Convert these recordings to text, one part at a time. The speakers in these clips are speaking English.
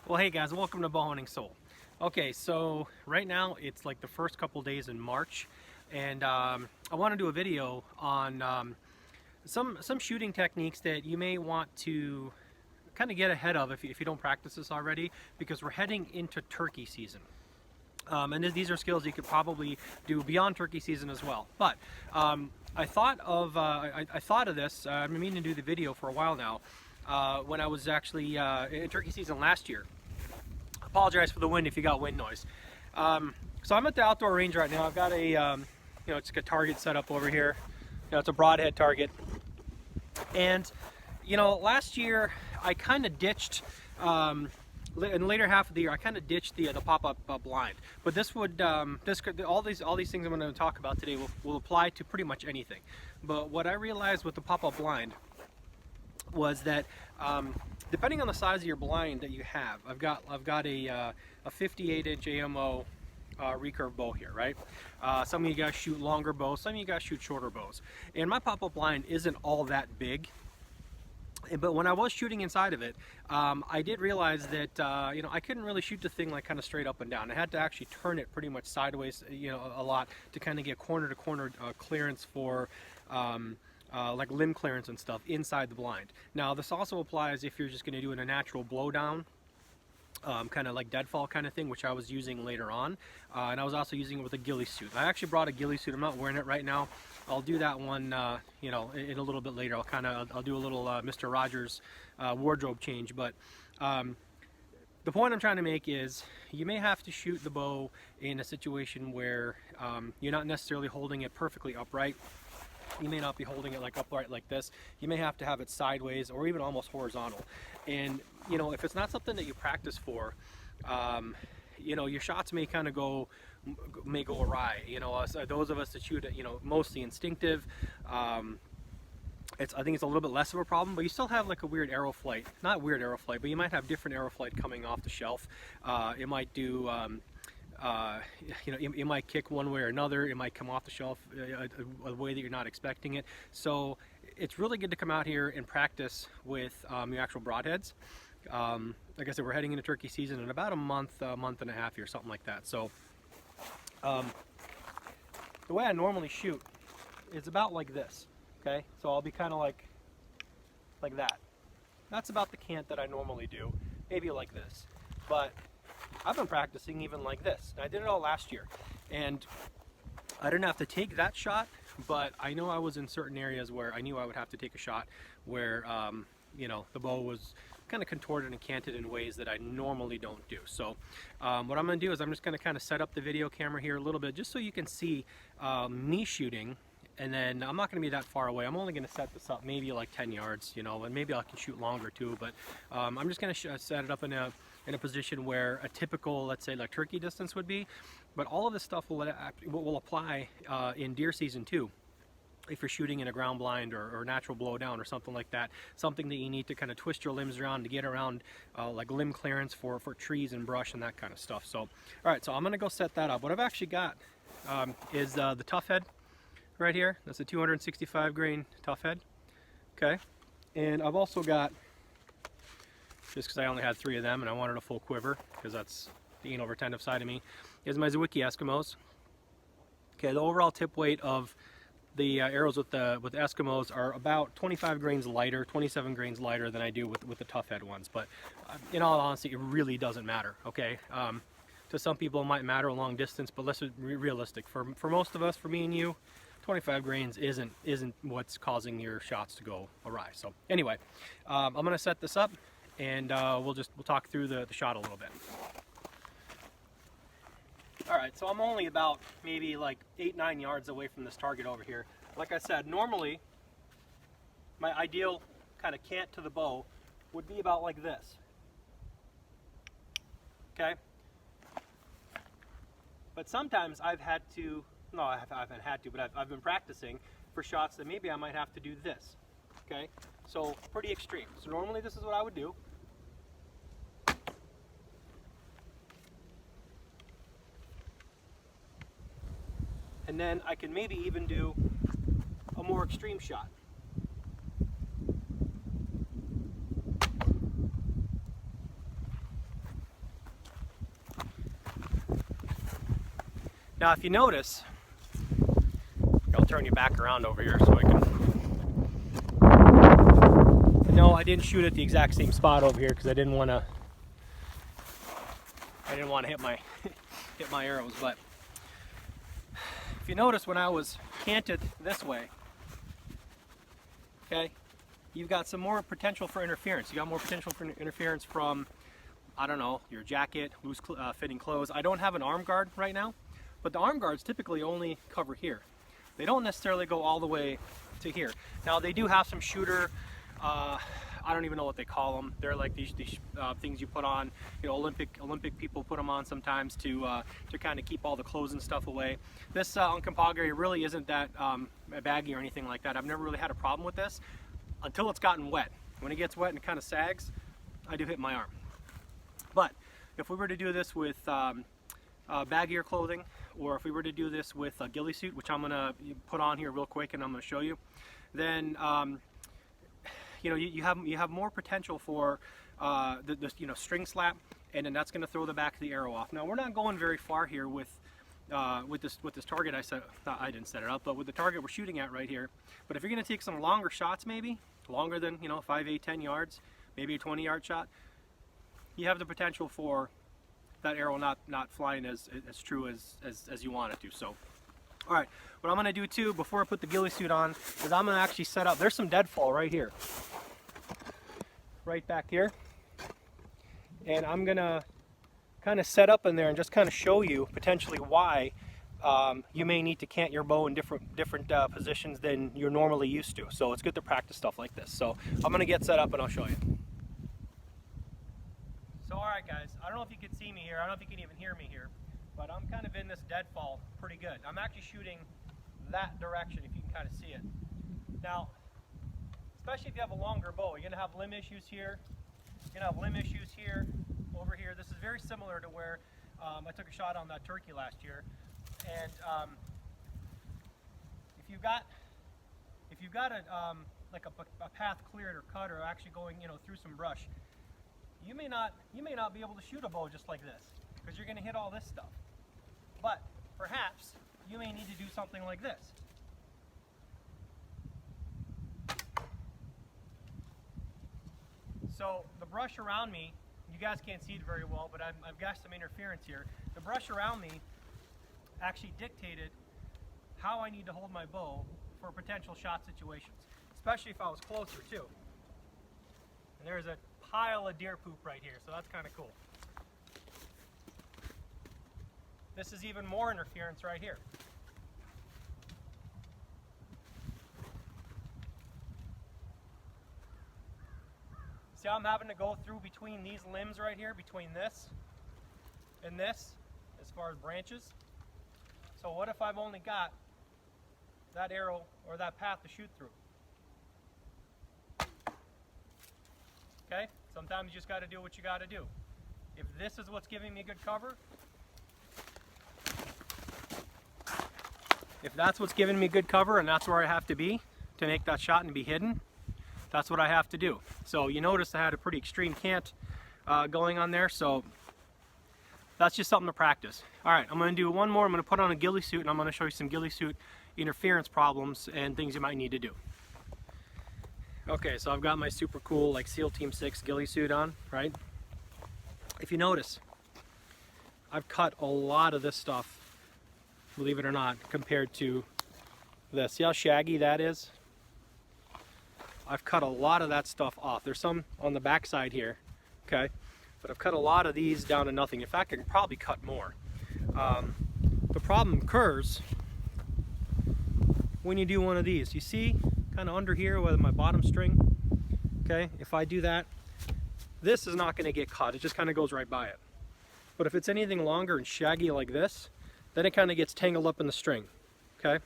Well, hey guys, welcome to Bow Hunting Soul. Okay, so right now it's like the first couple days in March, and I want to do a video on some shooting techniques that you may want to kind of get ahead of if you don't practice this already, because we're heading into turkey season. And these are skills you could probably do beyond turkey season as well. But I thought of this. I've been meaning to do the video for a while now. When I was actually in turkey season last year. Apologize for the wind if you got wind noise. So I'm at the outdoor range right now. I've got a it's like a target set up over here. It's a broadhead target. And last year I kind of ditched. In the later half of the year, I kind of ditched the pop-up blind. But this would, all these things I'm going to talk about today will apply to pretty much anything. But what I realized with the pop-up blind was that depending on the size of your blind that you have, I've got a 58-inch AMO recurve bow here, right? Some of you guys shoot longer bows, some of you guys shoot shorter bows, and my pop-up blind isn't all that big. But when I was shooting inside of it, I did realize that I couldn't really shoot the thing like kind of straight up and down. I had to actually turn it pretty much sideways, a lot to kind of get corner to corner clearance for like limb clearance and stuff inside the blind. Now this also applies if you're just going to do a natural blowdown, kind of like deadfall kind of thing, which I was using later on, and I was also using it with a ghillie suit. I actually brought a ghillie suit. I'm not wearing it right now. I'll do that one, in a little bit later. I'll do a little Mr. Rogers wardrobe change. But the point I'm trying to make is you may have to shoot the bow in a situation where you're not necessarily holding it perfectly upright. You may not be holding it like upright like this. You may have to have it sideways or even almost horizontal. And if it's not something that you practice for, your shots may kind of go awry. Those of us that shoot it, mostly instinctive, I think it's a little bit less of a problem, but you still have like a weird arrow flight. Not weird arrow flight, but you might have different arrow flight coming off the shelf. It might do it might kick one way or another. It might come off the shelf a way that you're not expecting it. So it's really good to come out here and practice with your actual broadheads. Like I said, we're heading into turkey season in about a month and a half here, something like that. So the way I normally shoot is about like this. Okay, so I'll be kind of like that. That's about the cant that I normally do, maybe like this. But I've been practicing even like this. I did it all last year, and I didn't have to take that shot, but I know I was in certain areas where I knew I would have to take a shot where the bow was kind of contorted and canted in ways that I normally don't do. So what I'm going to do is I'm just going to kind of set up the video camera here a little bit just so you can see me shooting. And then I'm not going to be that far away. I'm only going to set this up maybe like 10 yards, and maybe I can shoot longer too. But I'm just going to set it up in a position where a typical, let's say, like turkey distance would be. But all of this stuff will apply in deer season too. If you're shooting in a ground blind or natural blowdown or something like that, something that you need to kind of twist your limbs around to get around like limb clearance for trees and brush and that kind of stuff. So, all right, so I'm going to go set that up. What I've actually got is the tough head. Right here, that's a 265 grain tough head. Okay, and I've also got, just because I only had 3 of them and I wanted a full quiver because that's the anal retentive side of me, is my Zwickey Eskimos. Okay, the overall tip weight of the arrows with Eskimos are about 25 grains lighter, 27 grains lighter than I do with the tough head ones. But in all honesty, it really doesn't matter. Okay, to some people it might matter a long distance, but let's be realistic. For most of us, for me and you, 25 grains isn't what's causing your shots to go awry. So anyway, I'm going to set this up, and we'll talk through the shot a little bit. All right, so I'm only about maybe like 8-9 yards away from this target over here. Like I said, normally my ideal kind of cant to the bow would be about like this. Okay, but sometimes I've had to. No, I haven't had to, but I've been practicing for shots that maybe I might have to do this. Okay, so pretty extreme. So normally this is what I would do. And then I can maybe even do a more extreme shot. Now if you notice, I'll turn you back around over here so I can. No, I didn't shoot at the exact same spot over here because I didn't want to hit my hit my arrows. But if you notice, when I was canted this way, okay, you've got some more potential for interference. You got more potential for interference from, I don't know, your jacket, loose fitting clothes. I don't have an arm guard right now, but the arm guards typically only cover here. They don't necessarily go all the way to here. Now they do have some shooter, I don't even know what they call them. They're like these things you put on. You know, Olympic people put them on sometimes to kind of keep all the clothes and stuff away. This Uncompahgre really isn't that baggy or anything like that. I've never really had a problem with this until it's gotten wet. When it gets wet and it kind of sags, I do hit my arm. But if we were to do this with baggier clothing, or if we were to do this with a ghillie suit, which I'm gonna put on here real quick and I'm gonna show you, then you know, you have more potential for the you know, string slap, and then that's going to throw the back of the arrow off. Now we're not going very far here with this target I didn't set it up, but with the target we're shooting at right here. But if you're going to take some longer shots, maybe longer than, you know, 5, 8, 10 yards, maybe a 20-yard shot, you have the potential for that arrow not flying as true as you want it to. So, all right, what I'm going to do too before I put the ghillie suit on is I'm going to actually set up. There's some deadfall right here, right back here, and I'm going to kind of set up in there and just kind of show you potentially why you may need to cant your bow in different positions than you're normally used to. So it's good to practice stuff like this. So I'm going to get set up and I'll show you. So all right guys, I don't know if you can see me here, I don't know if you can even hear me here, but I'm kind of in this deadfall pretty good. I'm actually shooting that direction, if you can kind of see it. Now, especially if you have a longer bow, you're going to have limb issues here, you're going to have limb issues here, over here. This is very similar to where I took a shot on that turkey last year. And if you've got like a path cleared or cut, or actually going, you know, through some brush, you may not be able to shoot a bow just like this, because you're going to hit all this stuff. But perhaps you may need to do something like this. So the brush around me, you guys can't see it very well, but I've got some interference here. The brush around me actually dictated how I need to hold my bow for potential shot situations, especially if I was closer too. And there's a pile of deer poop right here, so that's kind of cool. This is even more interference right here. See how I'm having to go through between these limbs right here, between this and this, as far as branches? So what if I've only got that arrow or that path to shoot through? Okay, sometimes you just got to do what you got to do. If this is what's giving me good cover, if that's what's giving me good cover and that's where I have to be to make that shot and be hidden, that's what I have to do. So you notice I had a pretty extreme cant going on there, so that's just something to practice. All right, I'm going to do one more. I'm going to put on a ghillie suit and I'm going to show you some ghillie suit interference problems and things you might need to do. Okay, so I've got my super cool like SEAL Team 6 ghillie suit on, right? If you notice, I've cut a lot of this stuff, believe it or not, compared to this. See how shaggy that is? I've cut a lot of that stuff off. There's some on the back side here, okay? But I've cut a lot of these down to nothing. In fact, I can probably cut more. The problem occurs when you do one of these. You see, kind of under here with my bottom string, okay? If I do that, this is not going to get cut. It just kind of goes right by it. But if it's anything longer and shaggy like this, then it kind of gets tangled up in the string, okay?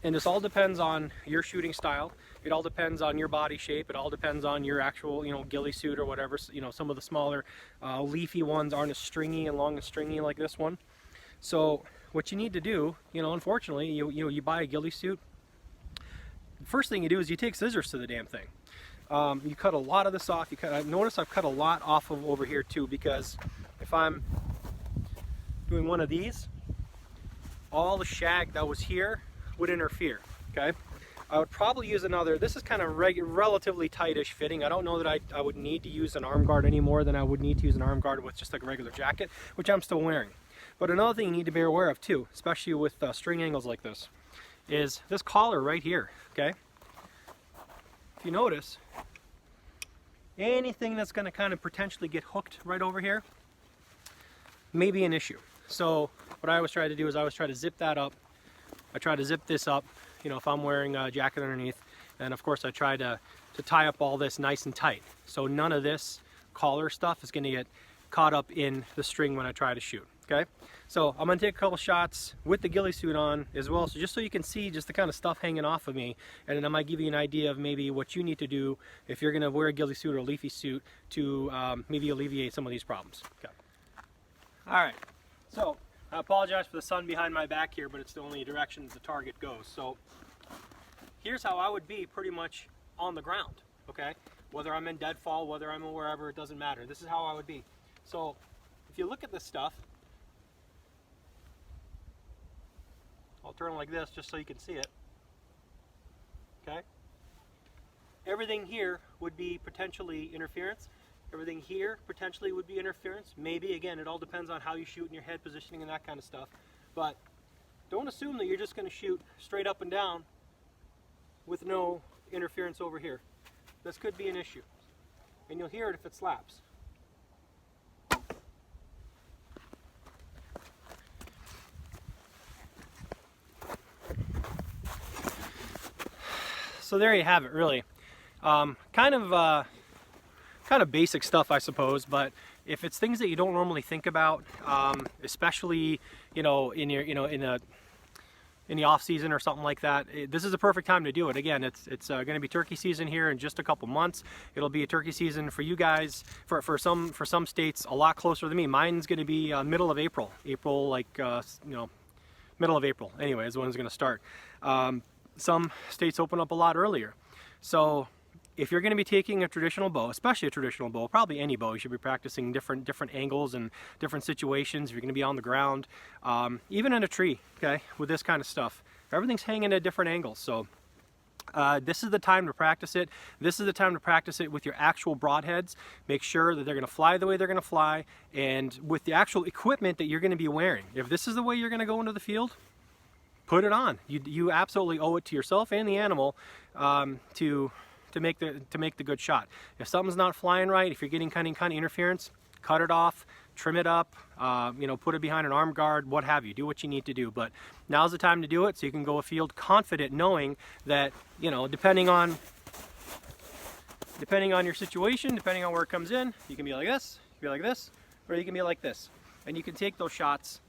And this all depends on your shooting style. It all depends on your body shape. It all depends on your actual, you know, ghillie suit or whatever. You know, some of the smaller leafy ones aren't as stringy and long and stringy like this one. So what you need to do, you know, unfortunately, you buy a ghillie suit. The first thing you do is you take scissors to the damn thing. You cut a lot of this off. Notice I've cut a lot off of over here too, because if I'm doing one of these, all the shag that was here would interfere, okay? I would probably use another, this is kind of relatively tightish fitting. I don't know that I would need to use an arm guard any more than I would need to use an arm guard with just like a regular jacket, which I'm still wearing. But another thing you need to be aware of too, especially with string angles like this, is this collar right here, okay? If you notice, anything that's going to kind of potentially get hooked right over here may be an issue. So what I always try to do is I always try to zip that up. I try to zip this up, you know, if I'm wearing a jacket underneath. And of course I try to tie up all this nice and tight. So none of this collar stuff is going to get caught up in the string when I try to shoot, okay? So I'm going to take a couple shots with the ghillie suit on as well, so just so you can see just the kind of stuff hanging off of me, and then I might give you an idea of maybe what you need to do if you're going to wear a ghillie suit or a leafy suit to maybe alleviate some of these problems. Okay. All right, so I apologize for the sun behind my back here, but it's the only direction the target goes. So here's how I would be pretty much on the ground, okay? Whether I'm in deadfall, whether I'm in wherever, it doesn't matter. This is how I would be. So if you look at this stuff, I'll turn like this just so you can see it, okay? Everything here would be potentially interference. Everything here potentially would be interference. Maybe, again, it all depends on how you shoot in your head positioning and that kind of stuff. But don't assume that you're just going to shoot straight up and down with no interference over here. This could be an issue. And you'll hear it if it slaps. So there you have it, really. Kind of basic stuff, I suppose, but if it's things that you don't normally think about, especially, you know, in the off season or something like that, this is the perfect time to do it. Again, it's going to be turkey season here in just a couple months. It'll be a turkey season for you guys, for some states a lot closer than me. Mine's going to be middle of April, like you know, middle of April. Anyway, is when it's going to start. Some states open up a lot earlier. So if you're going to be taking a traditional bow, especially a traditional bow, probably any bow, you should be practicing different angles and different situations. If you're going to be on the ground, even in a tree, okay, with this kind of stuff, everything's hanging at different angles. So this is the time to practice it. This is the time to practice it with your actual broadheads. Make sure that they're going to fly the way they're going to fly, and with the actual equipment that you're going to be wearing. If this is the way you're going to go into the field, put it on. You absolutely owe it to yourself and the animal to make the good shot. If something's not flying right, if you're getting kind of interference, cut it off, trim it up, you know, put it behind an arm guard, what have you. Do what you need to do. But now's the time to do it, so you can go a field confident, knowing that, you know, depending on your situation, depending on where it comes in, you can be like this, you can be like this, or you can be like this, and you can take those shots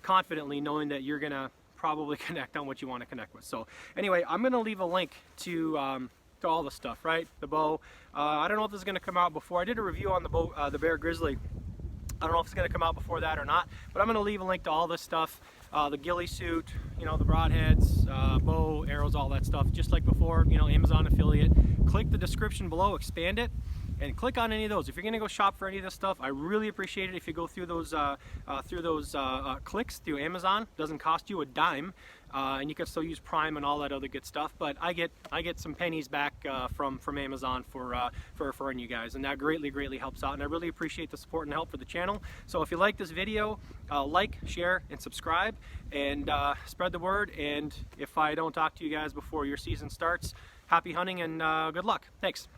confidently, knowing that you're gonna probably connect on what you want to connect with. So anyway, I'm gonna leave a link to all the stuff, right? The bow. I don't know if this is going to come out before. I did a review on the bow, the Bear Grizzly. I don't know if it's going to come out before that or not, but I'm going to leave a link to all this stuff. The ghillie suit, you know, the broadheads, bow, arrows, all that stuff, just like before, you know, Amazon affiliate. Click the description below, expand it, and click on any of those. If you're going to go shop for any of this stuff, I really appreciate it if you go through those clicks through Amazon. It doesn't cost you a dime, and you can still use Prime and all that other good stuff. But I get some pennies back from Amazon for referring you guys, and that greatly helps out. And I really appreciate the support and help for the channel. So if you like this video, like, share, and subscribe, and spread the word. And if I don't talk to you guys before your season starts, happy hunting and good luck. Thanks.